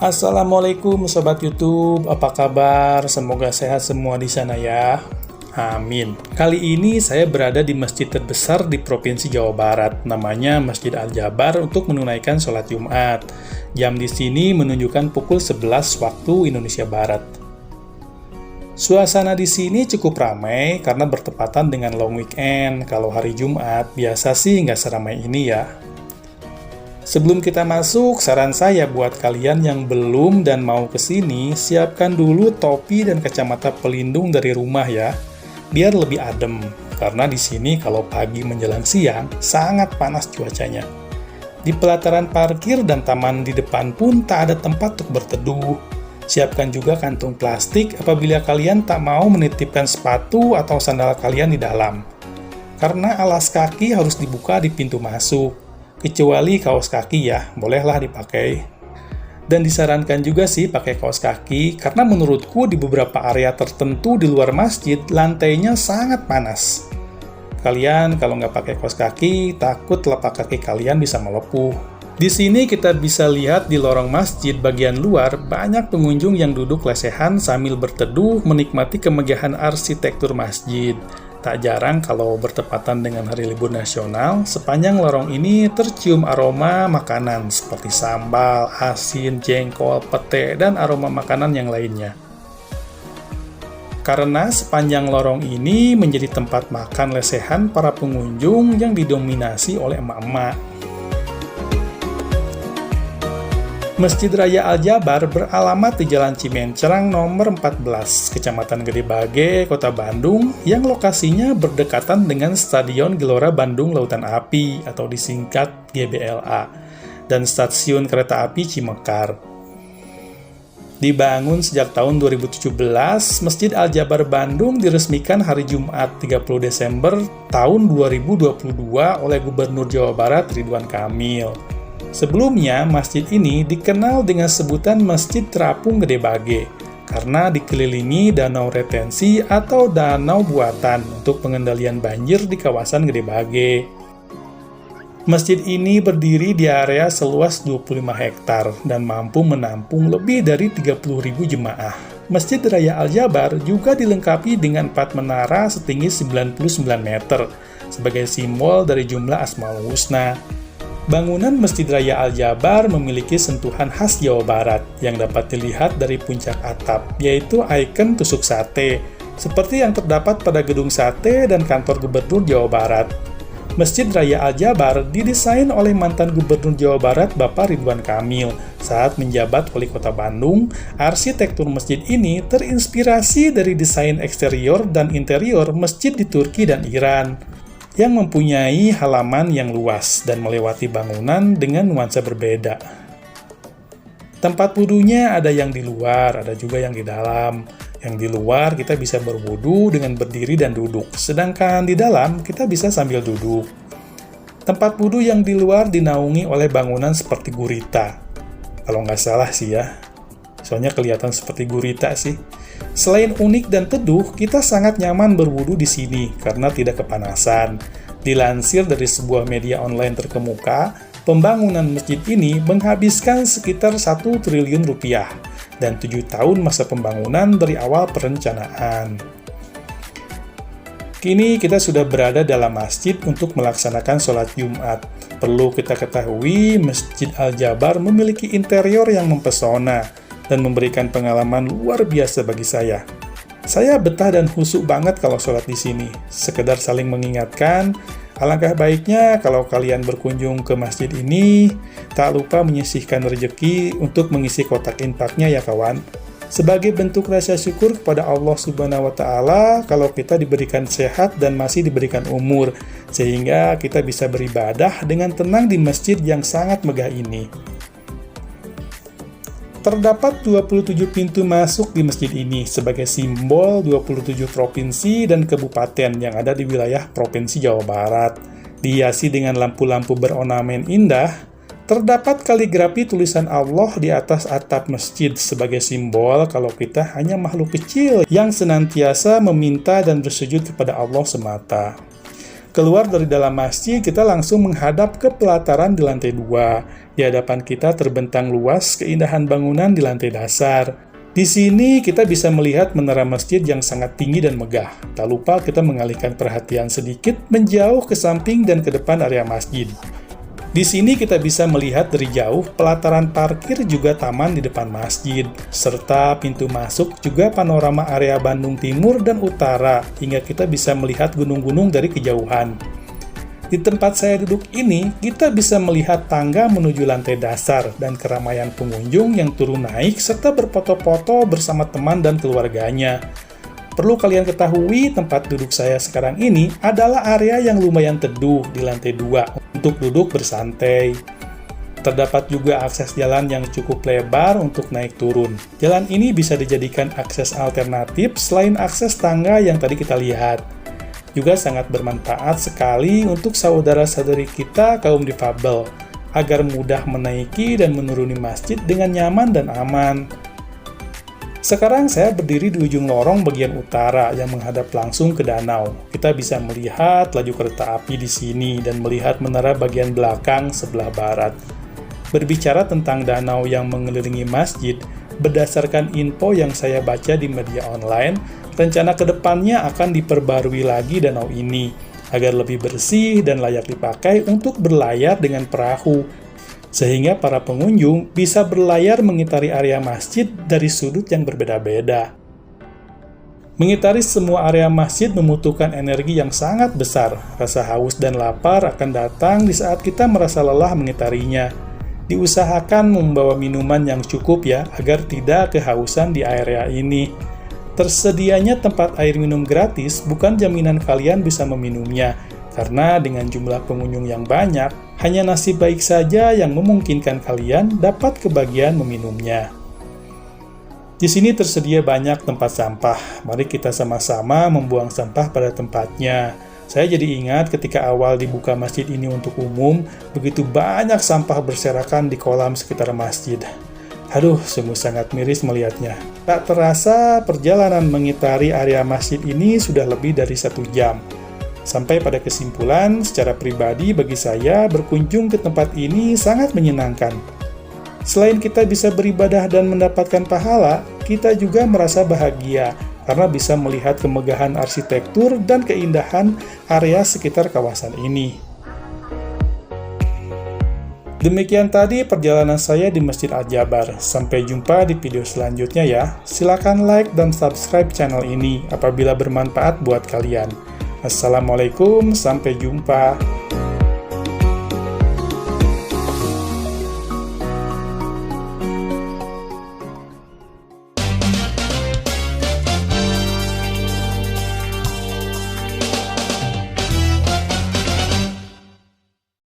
Assalamualaikum Sobat YouTube, apa kabar? Semoga sehat semua di sana ya. Amin. Kali ini saya berada di masjid terbesar di Provinsi Jawa Barat, namanya Masjid Al-Jabar untuk menunaikan sholat Jumat. Jam di sini menunjukkan pukul 11 waktu Indonesia Barat. Suasana di sini cukup ramai karena bertepatan dengan long weekend. Kalau hari Jumat, biasa sih nggak seramai ini ya. Sebelum kita masuk, saran saya buat kalian yang belum dan mau kesini, siapkan dulu topi dan kacamata pelindung dari rumah ya, biar lebih adem. Karena di sini kalau pagi menjelang siang, sangat panas cuacanya. Di pelataran parkir dan taman di depan pun tak ada tempat untuk berteduh. Siapkan juga kantung plastik apabila kalian tak mau menitipkan sepatu atau sandal kalian di dalam. Karena alas kaki harus dibuka di pintu masuk. Kecuali kaos kaki ya, bolehlah dipakai. Dan disarankan juga sih pakai kaos kaki, karena menurutku di beberapa area tertentu di luar masjid, lantainya sangat panas. Kalian kalau nggak pakai kaos kaki, takut telapak kaki kalian bisa melepuh. Di sini kita bisa lihat di lorong masjid bagian luar, banyak pengunjung yang duduk lesehan sambil berteduh menikmati kemegahan arsitektur masjid. Tak jarang kalau bertepatan dengan hari libur nasional, sepanjang lorong ini tercium aroma makanan seperti sambal, asin, jengkol, pete, dan aroma makanan yang lainnya. Karena sepanjang lorong ini menjadi tempat makan lesehan para pengunjung yang didominasi oleh emak-emak. Masjid Raya Al-Jabar beralamat di Jalan Cimencerang nomor 14, Kecamatan Gedebage, Kota Bandung, yang lokasinya berdekatan dengan Stadion Gelora Bandung Lautan Api atau disingkat GBLA, dan Stasiun Kereta Api Cimekar. Dibangun sejak tahun 2017, Masjid Al-Jabar Bandung diresmikan hari Jumat 30 Desember tahun 2022 oleh Gubernur Jawa Barat Ridwan Kamil. Sebelumnya, masjid ini dikenal dengan sebutan Masjid Terapung Gedebage karena dikelilingi danau retensi atau danau buatan untuk pengendalian banjir di kawasan Gedebage. Masjid ini berdiri di area seluas 25 hektar dan mampu menampung lebih dari 30.000 jemaah. Masjid Raya Al-Jabar juga dilengkapi dengan 4 menara setinggi 99 meter sebagai simbol dari jumlah Asmaul Husna. Bangunan Masjid Raya Al-Jabar memiliki sentuhan khas Jawa Barat yang dapat dilihat dari puncak atap, yaitu ikon tusuk sate, seperti yang terdapat pada gedung sate dan kantor Gubernur Jawa Barat. Masjid Raya Al-Jabar didesain oleh mantan Gubernur Jawa Barat Bapak Ridwan Kamil saat menjabat Wali Kota Bandung. Arsitektur masjid ini terinspirasi dari desain eksterior dan interior masjid di Turki dan Iran, yang mempunyai halaman yang luas dan melewati bangunan dengan nuansa berbeda. Tempat wudhunya ada yang di luar, ada juga yang di dalam. Yang di luar kita bisa berwudhu dengan berdiri dan duduk, sedangkan di dalam kita bisa sambil duduk. Tempat wudhu yang di luar dinaungi oleh bangunan seperti gurita. Kalau nggak salah sih ya, soalnya kelihatan seperti gurita sih. Selain unik dan teduh, kita sangat nyaman berwudu di sini karena tidak kepanasan. Dilansir dari sebuah media online terkemuka, pembangunan masjid ini menghabiskan sekitar 1 triliun rupiah dan 7 tahun masa pembangunan dari awal perencanaan. Kini kita sudah berada dalam masjid untuk melaksanakan sholat Jumat. Perlu kita ketahui, Masjid Al-Jabar memiliki interior yang mempesona dan memberikan pengalaman luar biasa bagi saya. Saya betah dan khusyuk banget kalau sholat di sini. Sekedar saling mengingatkan, alangkah baiknya kalau kalian berkunjung ke masjid ini, tak lupa menyisihkan rezeki untuk mengisi kotak infaknya ya kawan. Sebagai bentuk rasa syukur kepada Allah Subhanahu wa Ta'ala kalau kita diberikan sehat dan masih diberikan umur, sehingga kita bisa beribadah dengan tenang di masjid yang sangat megah ini. Terdapat 27 pintu masuk di masjid ini sebagai simbol 27 provinsi dan kabupaten yang ada di wilayah Provinsi Jawa Barat. Dihiasi dengan lampu-lampu berornamen indah, terdapat kaligrafi tulisan Allah di atas atap masjid sebagai simbol kalau kita hanya makhluk kecil yang senantiasa meminta dan bersujud kepada Allah semata. Keluar dari dalam masjid, kita langsung menghadap ke pelataran di lantai 2. Di hadapan kita terbentang luas keindahan bangunan di lantai dasar. Di sini kita bisa melihat menara masjid yang sangat tinggi dan megah. Tak lupa kita mengalihkan perhatian sedikit menjauh ke samping dan ke depan area masjid. Di sini kita bisa melihat dari jauh pelataran parkir juga taman di depan masjid, serta pintu masuk juga panorama area Bandung Timur dan Utara, hingga kita bisa melihat gunung-gunung dari kejauhan. Di tempat saya duduk ini, kita bisa melihat tangga menuju lantai dasar dan keramaian pengunjung yang turun naik serta berfoto-foto bersama teman dan keluarganya. Perlu kalian ketahui, tempat duduk saya sekarang ini adalah area yang lumayan teduh di lantai 2 untuk duduk bersantai. Terdapat juga akses jalan yang cukup lebar untuk naik turun. Jalan ini bisa dijadikan akses alternatif selain akses tangga yang tadi kita lihat. Juga sangat bermanfaat sekali untuk saudara-saudari kita kaum difabel, agar mudah menaiki dan menuruni masjid dengan nyaman dan aman. Sekarang saya berdiri di ujung lorong bagian utara yang menghadap langsung ke danau. Kita bisa melihat laju kereta api di sini dan melihat menara bagian belakang sebelah barat. Berbicara tentang danau yang mengelilingi masjid, berdasarkan info yang saya baca di media online, rencana kedepannya akan diperbarui lagi danau ini, agar lebih bersih dan layak dipakai untuk berlayar dengan perahu, sehingga para pengunjung bisa berlayar mengitari area masjid dari sudut yang berbeda-beda. Mengitari semua area masjid membutuhkan energi yang sangat besar. Rasa haus dan lapar akan datang di saat kita merasa lelah mengitarinya. Diusahakan membawa minuman yang cukup ya, agar tidak kehausan di area ini. Tersedianya tempat air minum gratis bukan jaminan kalian bisa meminumnya, karena dengan jumlah pengunjung yang banyak, hanya nasib baik saja yang memungkinkan kalian dapat kebagian meminumnya. Di sini tersedia banyak tempat sampah. Mari kita sama-sama membuang sampah pada tempatnya. Saya jadi ingat ketika awal dibuka masjid ini untuk umum, begitu banyak sampah berserakan di kolam sekitar masjid. Aduh, sungguh sangat miris melihatnya. Tak terasa perjalanan mengitari area masjid ini sudah lebih dari 1 jam. Sampai pada kesimpulan, secara pribadi bagi saya berkunjung ke tempat ini sangat menyenangkan. Selain kita bisa beribadah dan mendapatkan pahala, kita juga merasa bahagia karena bisa melihat kemegahan arsitektur dan keindahan area sekitar kawasan ini. Demikian tadi perjalanan saya di Masjid Al-Jabar. Sampai jumpa di video selanjutnya ya. Silakan like dan subscribe channel ini apabila bermanfaat buat kalian. Assalamualaikum, sampai jumpa.